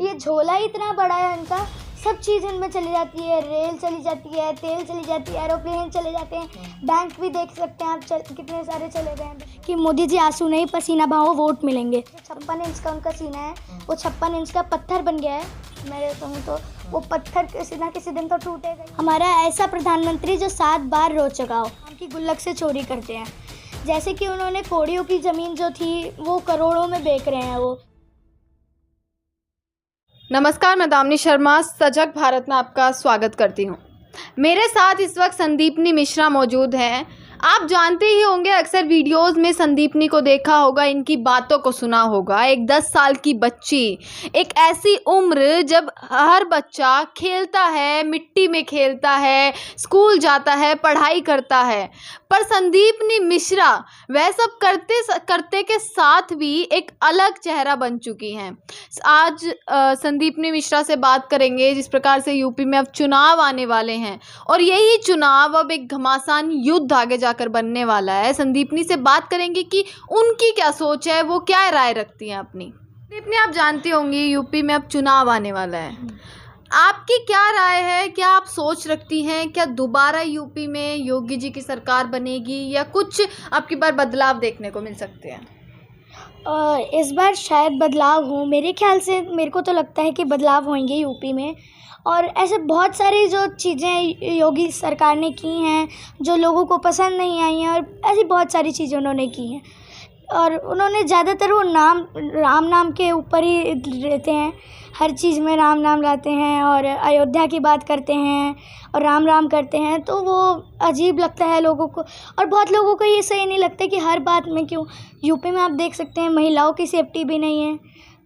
ये झोला ही इतना बड़ा है इनका, सब चीज़ इनमें चली जाती है, रेल चली जाती है, तेल चली जाती है, एरोप्लेन चले जाते हैं, बैंक भी देख सकते हैं आप कितने सारे चले गए हैं कि मोदी जी आंसू नहीं पसीना बहाओ वोट मिलेंगे। 56 इंच का उनका सीना है, वो 56 इंच का पत्थर बन गया है। मैं कहूँ तो वो पत्थर किसी ना किसी दिन तो टूटेगा। हमारा ऐसा प्रधानमंत्री जो 7 बार रो चुका हो, उनकी गुल्लक से चोरी करते हैं, जैसे कि उन्होंने कोड़ियों की ज़मीन जो थी वो करोड़ों में बेच रहे हैं वो। नमस्कार, मैं दामिनी शर्मा सजग भारत में आपका स्वागत करती हूँ। मेरे साथ इस वक्त संदीपनी मिश्रा मौजूद हैं। आप जानते ही होंगे, अक्सर वीडियोस में संदीपनी को देखा होगा, इनकी बातों को सुना होगा। एक 10 साल की बच्ची, एक ऐसी उम्र जब हर बच्चा खेलता है, मिट्टी में खेलता है, स्कूल जाता है, पढ़ाई करता है, पर संदीपनी मिश्रा वह सब करते के साथ भी एक अलग चेहरा बन चुकी हैं। आज संदीपनी मिश्रा से बात करेंगे, जिस प्रकार से यूपी में अब चुनाव आने वाले हैं और यही चुनाव अब एक घमासान युद्ध आगे जाकर बनने वाला है। संदीपनी से बात करेंगे कि उनकी क्या सोच है, वो क्या राय रखती हैं अपनी। संदीपनी, आप जानती होंगी यूपी में अब चुनाव आने वाला है, आपकी क्या राय है? क्या आप सोच रखती हैं, क्या दोबारा यूपी में योगी जी की सरकार बनेगी या कुछ आपकी बार बदलाव देखने को मिल सकते हैं? इस बार शायद बदलाव हो, मेरे ख्याल से मेरे को तो लगता है कि बदलाव होंगे यूपी में। और ऐसे बहुत सारी जो चीज़ें योगी सरकार ने की हैं जो लोगों को पसंद नहीं आई हैं, और ऐसी बहुत सारी चीज़ें उन्होंने की हैं। और उन्होंने ज़्यादातर वो राम नाम के ऊपर ही रहते हैं, हर चीज़ में राम नाम लाते हैं और अयोध्या की बात करते हैं और राम राम करते हैं, तो वो अजीब लगता है लोगों को। और बहुत लोगों को ये सही नहीं लगता कि हर बात में क्यों। यूपी में आप देख सकते हैं महिलाओं की सेफ्टी भी नहीं है,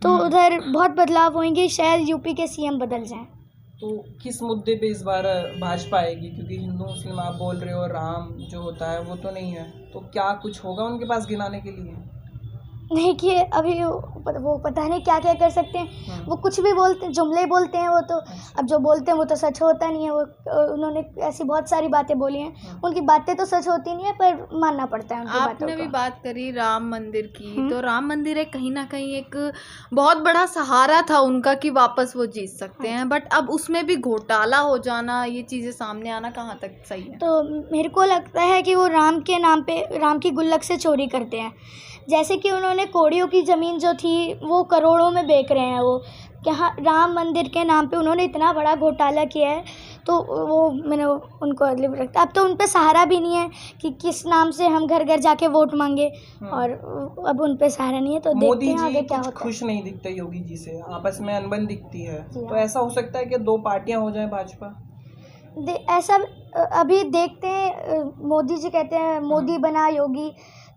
तो उधर बहुत बदलाव होंगे, शायद यूपी के सीएम बदल जाएं। तो किस मुद्दे पे इस बार भाजपा आएगी? क्योंकि हिंदू मुस्लिम आप बोल रहे हो, राम जो होता है वो तो नहीं है, तो क्या कुछ होगा उनके पास गिनाने के लिए? नहीं कि अभी वो पता नहीं क्या क्या कर सकते हैं, वो कुछ भी बोलते हैं, जुमले बोलते हैं वो तो। अब जो बोलते हैं वो तो सच होता नहीं है। वो उन्होंने ऐसी बहुत सारी बातें बोली हैं, उनकी बातें तो सच होती नहीं है पर मानना पड़ता है उनकी बातों को। आपने भी बात करी राम मंदिर की, तो राम मंदिर है कहीं ना कहीं एक बहुत बड़ा सहारा था उनका कि वापस वो जीत सकते हैं, बट अब उसमें भी घोटाला हो जाना, ये चीज़ें सामने आना कहाँ तक सही है? तो मेरे को लगता है कि वो राम के नाम पे राम की गुल्लक से चोरी करते हैं, जैसे कि उन्होंने कोड़ियों की ज़मीन जो थी वो करोड़ों में बेच रहे हैं वो। यहाँ राम मंदिर के नाम पे उन्होंने इतना बड़ा घोटाला किया है, तो वो मैंने उनको अगले रखता। अब तो उन पे सहारा भी नहीं है कि किस नाम से हम घर घर जाके वोट मांगे, और अब उन पे सहारा नहीं है, तो देखते हैं आगे क्या होता है। खुश नहीं दिखते योगी जी से, आपस में अनबन दिखती है, तो ऐसा हो सकता है कि 2 पार्टियां हो जाए भाजपा? ऐसा अभी देखते हैं। मोदी जी कहते हैं मोदी बना योगी,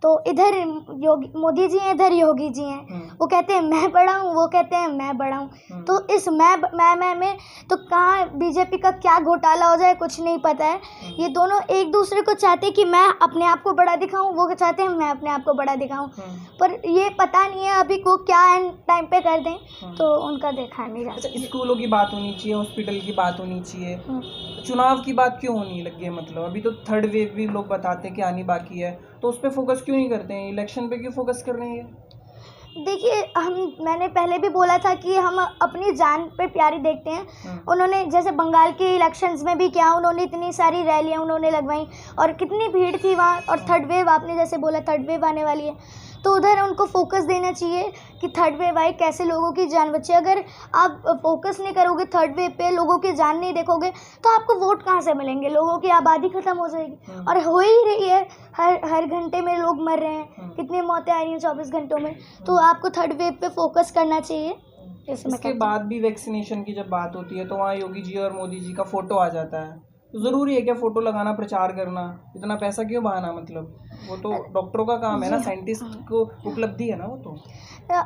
तो इधर योगी मोदी जी हैं, इधर योगी जी हैं। वो कहते हैं मैं बड़ा हूँ, वो कहते हैं मैं बड़ा हूँ। तो इस मैं में तो कहाँ बीजेपी का क्या घोटाला हो जाए कुछ नहीं पता है। ये दोनों एक दूसरे को चाहते हैं कि मैं अपने आप को बड़ा दिखाऊं, वो चाहते हैं मैं अपने आप को बड़ा दिखाऊं, पर ये पता नहीं है अभी को क्या एंड टाइम पे कर दें, तो उनका देखा नहीं जा सकता। स्कूलों की बात होनी चाहिए, हॉस्पिटल की बात होनी चाहिए, चुनाव की बात क्यों होनी लगी है? मतलब अभी तो 3rd वेव भी लोग बताते हैं कि आनी बाकी है, तो उस पर फोकस क्यों नहीं करते हैं? इलेक्शन पे क्यों फोकस कर रहे हैं? देखिए, मैंने पहले भी बोला था कि हम अपनी जान पे प्यारी देखते हैं। उन्होंने जैसे बंगाल के इलेक्शंस में भी क्या, उन्होंने इतनी सारी रैलियां उन्होंने लगवाई और कितनी भीड़ थी वहाँ। और 3rd वेव, आपने जैसे बोला 3rd वेव आने वाली है, तो उधर उनको फोकस देना चाहिए कि 3rd वेव आए, कैसे लोगों की जान बचे। अगर आप फोकस नहीं करोगे 3rd वेव पे, लोगों की जान नहीं देखोगे, तो आपको वोट कहाँ से मिलेंगे? लोगों की आबादी ख़त्म हो जाएगी, और हो ही रही है। हर घंटे में लोग मर रहे हैं, कितनी मौतें आ रही हैं 24 घंटों में। तो आपको 3rd वेव पे फोकस करना चाहिए। इसके बाद भी वैक्सीनेशन की जब बात होती है तो वहाँ योगी जी और मोदी जी का फ़ोटो आ जाता है, तो ज़रूरी है क्या फ़ोटो लगाना, प्रचार करना? इतना पैसा क्यों बहाना? मतलब वो तो डॉक्टरों का काम है ना, साइंटिस्ट को उपलब्धि है ना वो। तो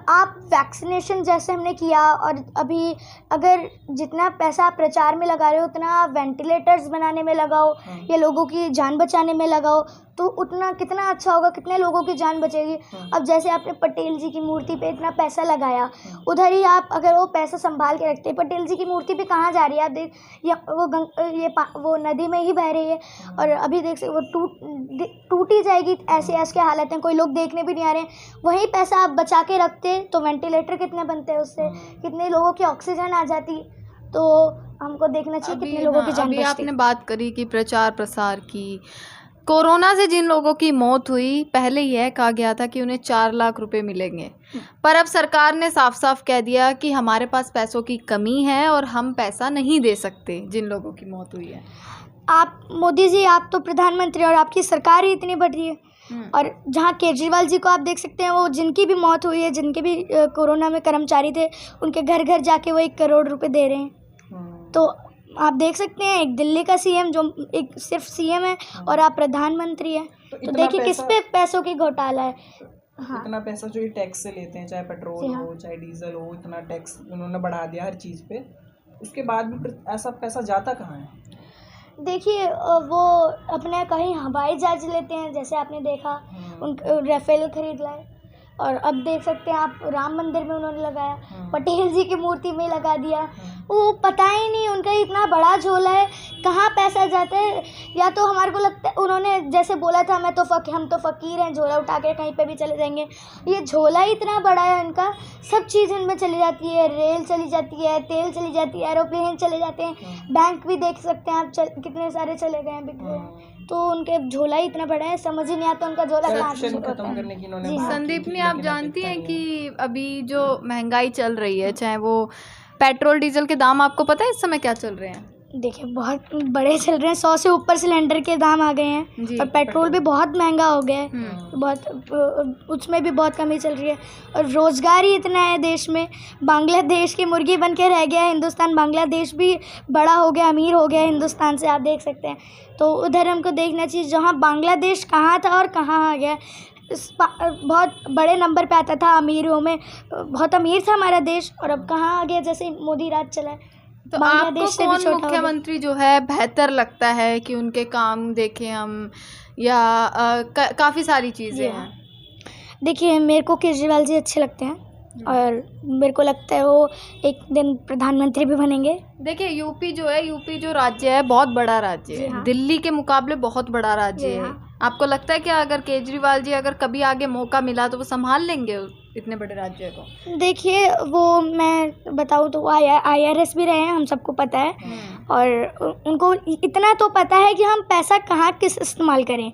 आप वैक्सीनेशन जैसे हमने किया, और अभी अगर जितना पैसा आप प्रचार में लगा रहे हो उतना आप वेंटिलेटर्स बनाने में लगाओ या लोगों की जान बचाने में लगाओ, तो उतना कितना अच्छा होगा, कितने लोगों की जान बचेगी। अब जैसे आपने पटेल जी की मूर्ति पे इतना पैसा लगाया, उधर ही आप अगर वो पैसा संभाल के रखते, पटेल जी की मूर्ति भी कहाँ जा रही है? आप देख, वो नदी में ही बह रही है, और अभी देख वो टूट ही जाएगी। ऐसे के हालत हैं, कोई लोग देखने भी नहीं आ रहे हैं। वही पैसा आप बचा के रख लगते तो वेंटिलेटर कितने बनते हैं उससे, कितने लोगों की ऑक्सीजन आ जाती। तो हमको देखना चाहिए कितने लोगों की जान अभी बचती। आपने बात करी कि प्रचार प्रसार की, कोरोना से जिन लोगों की मौत हुई पहले यह कहा गया था कि उन्हें 4 लाख रुपए मिलेंगे, पर अब सरकार ने साफ साफ कह दिया कि हमारे पास पैसों की कमी है और हम पैसा नहीं दे सकते जिन लोगों की मौत हुई है। आप मोदी जी, आप तो प्रधानमंत्री और आपकी सरकार ही इतनी बढ़ रही है। और जहाँ केजरीवाल जी को आप देख सकते हैं, वो जिनकी भी मौत हुई है, जिनके भी कोरोना में कर्मचारी थे, उनके घर घर जाके वो 1 करोड़ रुपए दे रहे हैं। तो आप देख सकते हैं एक दिल्ली का सीएम जो एक सिर्फ सीएम है और आप प्रधानमंत्री हैं, तो देखिए किस पे पैसों की घोटाला है। हाँ, इतना पैसा जो ये टैक्स से लेते हैं, चाहे पेट्रोल हाँ। हो चाहे डीजल हो, इतना टैक्स उन्होंने बढ़ा दिया हर चीज़ पे। उसके बाद भी ऐसा पैसा जाता कहाँ है? देखिए वो अपने कहीं हवाई जहाज लेते हैं, जैसे आपने देखा उन राफेल खरीद लाए। और अब देख सकते हैं आप राम मंदिर में उन्होंने लगाया, पटेल जी की मूर्ति में लगा दिया। वो पता ही नहीं, उनका इतना बड़ा झोला है, कहाँ पैसा जाता है। या तो हमारे को लगता है उन्होंने जैसे बोला था हम तो फ़कीर हैं, झोला उठा के कहीं पे भी चले जाएंगे। ये झोला ही इतना बड़ा है उनका, सब चीज़ इनमें चली जाती है, रेल चली जाती है, तेल चली जाती है, एरोप्लेन चले जाते हैं, बैंक भी देख सकते हैं आप कितने सारे चले गए हैं, बिक गए। तो उनके झोला ही इतना बड़ा है, समझ ही नहीं आता उनका झोला कहाँ से शुरू होता है। संदीपनी, आप जानती हैं कि अभी जो महंगाई चल रही है, चाहे वो पेट्रोल डीजल के दाम, आपको पता है इस समय क्या चल रहे हैं? देखिए बहुत बड़े चल रहे हैं, 100 से ऊपर सिलेंडर के दाम आ गए हैं। और पेट्रोल भी बहुत महंगा हो गया है, बहुत उसमें भी बहुत कमी चल रही है। और रोज़गार ही इतना है देश में, बांग्लादेश की मुर्गी बन के रह गया है हिंदुस्तान। बांग्लादेश भी बड़ा हो गया, अमीर हो गया हिंदुस्तान से, आप देख सकते हैं। तो उधर हमको देखना चाहिए, जहाँ बांग्लादेश कहाँ था और कहाँ आ गया। बहुत बड़े नंबर पे आता था, अमीरों में बहुत अमीर था हमारा देश, और अब कहाँ आ गया, जैसे मोदी राज चला है। तो आपको कौन मुख्यमंत्री जो है बेहतर लगता है कि उनके काम देखें हम, या काफ़ी सारी चीज़ें हैं? देखिए मेरे को केजरीवाल जी अच्छे लगते हैं, और मेरे को लगता है वो एक दिन प्रधानमंत्री भी बनेंगे। देखिए यूपी जो राज्य है बहुत बड़ा राज्य है। हाँ। दिल्ली के मुकाबले बहुत बड़ा राज्य है। हाँ। आपको लगता है कि अगर केजरीवाल जी अगर कभी आगे मौका मिला तो वो संभाल लेंगे इतने बड़े राज्य को? देखिए वो मैं बताऊँ तो IRS भी रहे हैं, हम सबको पता है। और उनको इतना तो पता है कि हम पैसा कहाँ किस इस्तेमाल करें।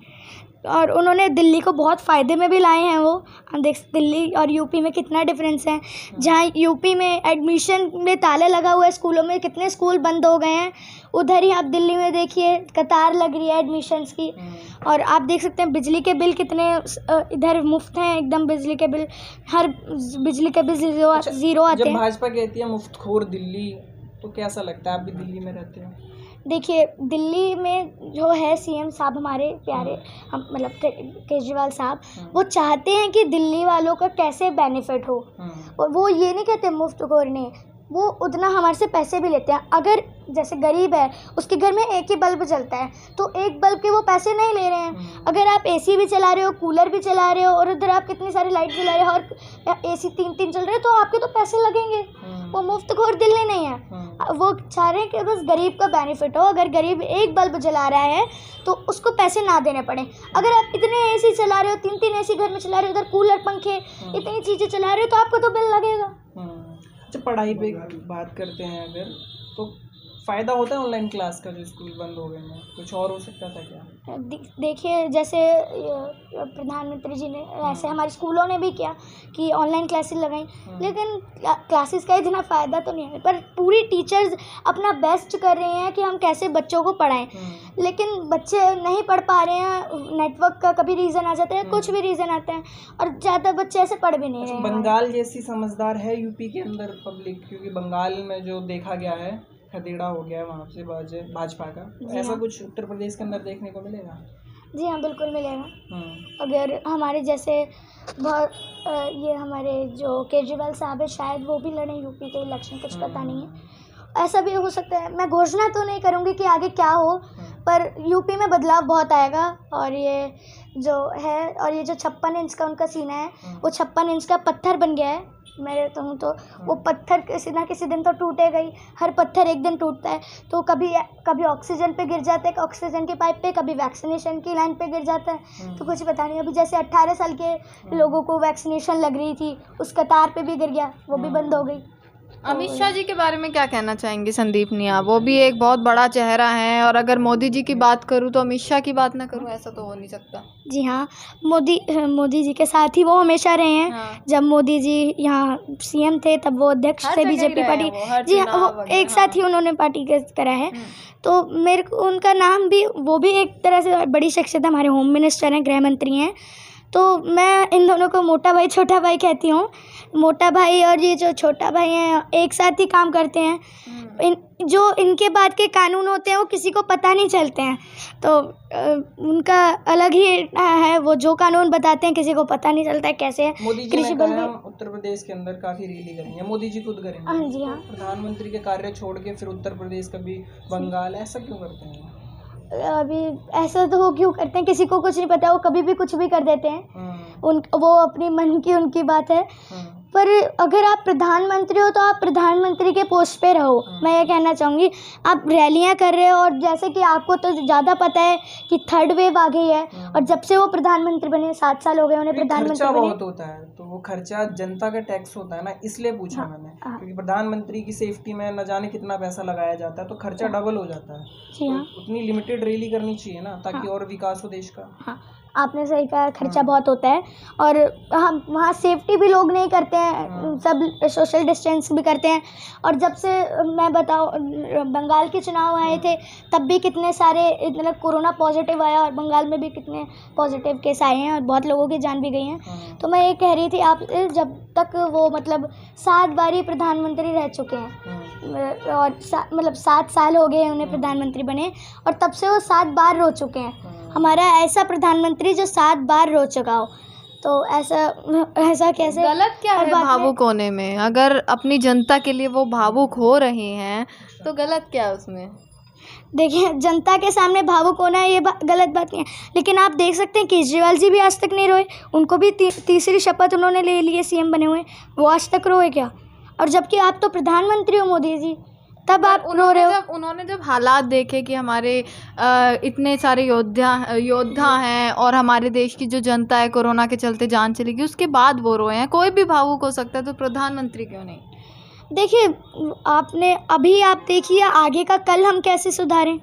और उन्होंने दिल्ली को बहुत फ़ायदे में भी लाए हैं। वो हम देख, दिल्ली और यूपी में कितना डिफरेंस है। जहाँ यूपी में एडमिशन में ताला लगा हुआ है, स्कूलों में कितने स्कूल बंद हो गए हैं, उधर ही आप दिल्ली में देखिए कतार लग रही है एडमिशन्स की। और आप देख सकते हैं बिजली के बिल कितने इधर मुफ्त हैं एकदम। बिजली के बिल, हर बिजली के बिल ज़ीरो आते हैं। जब भाजपा कहती है मुफ्तखोर दिल्ली, तो कैसा लगता है? आप भी दिल्ली में रहते हो। देखिए दिल्ली में जो है सीएम साहब हमारे प्यारे, हम मतलब केजरीवाल साहब, वो चाहते हैं कि दिल्ली वालों का कैसे बेनिफिट हो। और वो ये नहीं कहते मुफ्तखोर नहीं, वो उतना हमारे से पैसे भी लेते हैं। अगर जैसे गरीब है, उसके घर में एक ही बल्ब जलता है, तो एक बल्ब के वो पैसे नहीं ले रहे हैं। अगर आप AC भी चला रहे हो, कूलर भी चला रहे हो, और उधर आप कितनी सारी लाइट जला रहे हो और AC 3-3 चल रहे हो, तो आपके तो पैसे लगेंगे। वो मुफ्तखोर दिल्ली नहीं है। वो चाह रहे हैं कि बस गरीब का बेनिफिट हो। अगर गरीब एक बल्ब जला रहा है तो उसको पैसे ना देने पड़े। अगर आप इतने AC चला रहे हो, 3-3 AC घर में चला रहे हो, उधर कूलर, पंखे, इतनी चीज़ें चला रहे हो, तो आपको तो बिल लगेगा। अच्छा, पढ़ाई पे बात करते हैं अगर, तो फ़ायदा होता है ऑनलाइन क्लास का जो स्कूल बंद हो गए हैं? कुछ और हो सकता था क्या? देखिए जैसे प्रधानमंत्री जी ने, ऐसे हमारे स्कूलों ने भी किया कि ऑनलाइन क्लासेस लगाई, लेकिन क्लासेस का इतना फ़ायदा तो नहीं है। पर पूरी टीचर्स अपना बेस्ट कर रहे हैं कि हम कैसे बच्चों को पढ़ाएं, लेकिन बच्चे नहीं पढ़ पा रहे हैं। नेटवर्क का कभी रीज़न आ जाता है, कुछ भी रीज़न आता है, और ज़्यादा बच्चे ऐसे पढ़ भी नहीं रहे हैं। बंगाल जैसी समझदार है यूपी के अंदर पब्लिक? क्योंकि बंगाल में जो देखा गया है, खदेड़ा हो गया है वहाँ से भाजपा का। ऐसा कुछ उत्तर प्रदेश के अंदर देखने को मिलेगा? जी हाँ, बिल्कुल मिलेगा। अगर हमारे जैसे बहुत ये हमारे जो केजरीवाल साहब है, शायद वो भी लड़ें यूपी के इलेक्शन, कुछ पता नहीं है। ऐसा भी हो सकता है। मैं घोषणा तो नहीं करूँगी कि आगे क्या हो, पर यूपी में बदलाव बहुत आएगा। और ये जो है, और ये जो 56 इंच का उनका सीना है, वो 56 इंच का पत्थर बन गया है। मेरे तो वो पत्थर किसी ना किसी दिन तो टूटेगा ही। हर पत्थर एक दिन टूटता है। तो कभी ऑक्सीजन पे गिर जाता है, ऑक्सीजन की पाइप पे, कभी वैक्सीनेशन की लाइन पे गिर जाता है। तो कुछ पता नहीं। अभी जैसे 18 साल के लोगों को वैक्सीनेशन लग रही थी, उस कतार पे भी गिर गया, वो भी बंद हो गई। अमित शाह जी के बारे में क्या कहना चाहेंगी संदीपनी आप? वो भी एक बहुत बड़ा चेहरा है, और अगर मोदी जी की बात करूँ तो अमित शाह की बात ना करूँ, ऐसा तो हो नहीं सकता। जी हाँ, मोदी जी के साथ ही वो हमेशा रहे हैं। हाँ। जब मोदी जी यहाँ सीएम थे तब वो अध्यक्ष हर थे जगह ही बीजेपी रहे पार्टी। हैं वो, हर जी हाँ, चुनाव वो वगैरह, एक साथ ही उन्होंने पार्टी करा है। तो मेरे को उनका नाम भी, वो भी एक तरह से बड़ी शख्सियत है, हमारे होम मिनिस्टर हैं, गृह मंत्री हैं। तो मैं इन दोनों को मोटा भाई छोटा भाई कहती हूँ। मोटा भाई और ये जो छोटा भाई हैं एक साथ ही काम करते हैं। जो इनके बाद के कानून होते हैं वो किसी को पता नहीं चलते हैं। तो उनका अलग ही है, वो जो कानून बताते हैं किसी को पता नहीं चलता है कैसे है। मोदी जी ने कहा हम उत्तर प्रदेश के अंदर काफी रैली करेंगे, मोदी जी खुद करेंगे। हाँ जी हाँ। तो प्रधानमंत्री के कार्य छोड़ के फिर उत्तर प्रदेश, कभी बंगाल, ऐसा क्यों करते हैं? अभी ऐसा तो वो क्यों करते हैं, किसी को कुछ नहीं पता, वो कभी भी कुछ भी कर देते हैं। वो अपनी मन की उनकी बात है। पर अगर आप प्रधानमंत्री हो तो आप प्रधानमंत्री के पोस्ट पे रहो। मैं ये कहना चाहूँगी, आप रैलियाँ कर रहे हो, और जैसे कि आपको तो ज़्यादा पता है कि थर्ड वेव आ गई है, और जब से वो प्रधानमंत्री बने 7 साल हो गए उन्हें प्रधानमंत्री खर्चा बने। बहुत होता है, तो वो खर्चा जनता का टैक्स होता है ना, इसलिए पूछा मैंने। क्योंकि प्रधानमंत्री की सेफ्टी में न जाने कितना पैसा लगाया जाता है, तो खर्चा डबल हो जाता है। जी हाँ, तो उतनी लिमिटेड रैली करनी चाहिए ना, ताकि और विकास हो देश का। हाँ आपने सही कहा, खर्चा बहुत होता है। और हम वहाँ सेफ्टी भी लोग नहीं करते हैं, सब सोशल डिस्टेंस भी करते हैं। और जब से मैं बताऊँ, बंगाल के चुनाव आए थे तब भी कितने सारे मतलब कोरोना पॉजिटिव आया, और बंगाल में भी कितने पॉजिटिव केस आए हैं, और बहुत लोगों की जान भी गई हैं। तो मैं ये कह रही थी, आप जब तक वो मतलब 7 बार ही प्रधानमंत्री रह चुके हैं, और मतलब 7 साल हो गए उन्हें प्रधानमंत्री बने, और तब से वो 7 बार रो चुके हैं। हमारा ऐसा प्रधानमंत्री जो 7 बार रो चुका हो, तो ऐसा कैसे? गलत क्या है भावुक होने में? अगर अपनी जनता के लिए वो भावुक हो रहे हैं तो गलत क्या है उसमें? देखिए, जनता के सामने भावुक होना ये गलत बात नहीं है, लेकिन आप देख सकते हैं केजरीवाल जी भी आज तक नहीं रोए। उनको भी तीसरी शपथ उन्होंने ले ली है, सीएम बने हुए, वो आज तक रोए क्या? और जबकि आप तो प्रधानमंत्री हो मोदी जी, तब आप रो रहे हो। उन्होंने जब हालात देखे कि हमारे इतने सारे योद्धा हैं और हमारे देश की जो जनता है कोरोना के चलते जान चली गई, उसके बाद वो रोए हैं। कोई भी भावुक हो सकता है, तो प्रधानमंत्री क्यों नहीं? देखिए, आप देखिए आगे का कल हम कैसे सुधारें,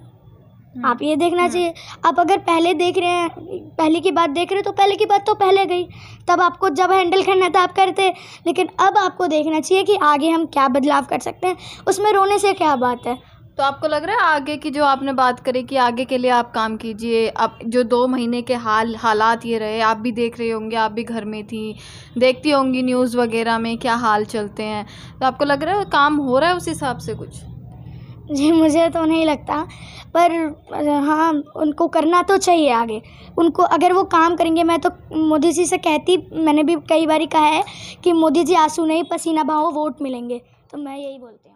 आप ये देखना चाहिए। आप अगर पहले देख रहे हैं, पहले की बात देख रहे हैं, तो पहले की बात तो पहले गई, तब आपको जब हैंडल करना था आप करते। लेकिन अब आपको देखना चाहिए कि आगे हम क्या बदलाव कर सकते हैं, उसमें रोने से क्या बात है। तो आपको लग रहा है आगे की जो आपने बात करी कि आगे के लिए आप काम कीजिए। अब जो 2 महीने के हालात ये रहे, आप भी देख रहे होंगे, आप भी घर में थी, देखती होंगी न्यूज़ वगैरह में क्या हाल चलते हैं, तो आपको लग रहा है काम हो रहा है उस हिसाब से कुछ? जी मुझे तो नहीं लगता, पर हाँ उनको करना तो चाहिए आगे। उनको अगर वो काम करेंगे, मैं तो मोदी जी से कहती, मैंने भी कई बार कहा है कि मोदी जी आंसू नहीं पसीना बहाओ, वोट मिलेंगे। तो मैं यही बोलती हूँ।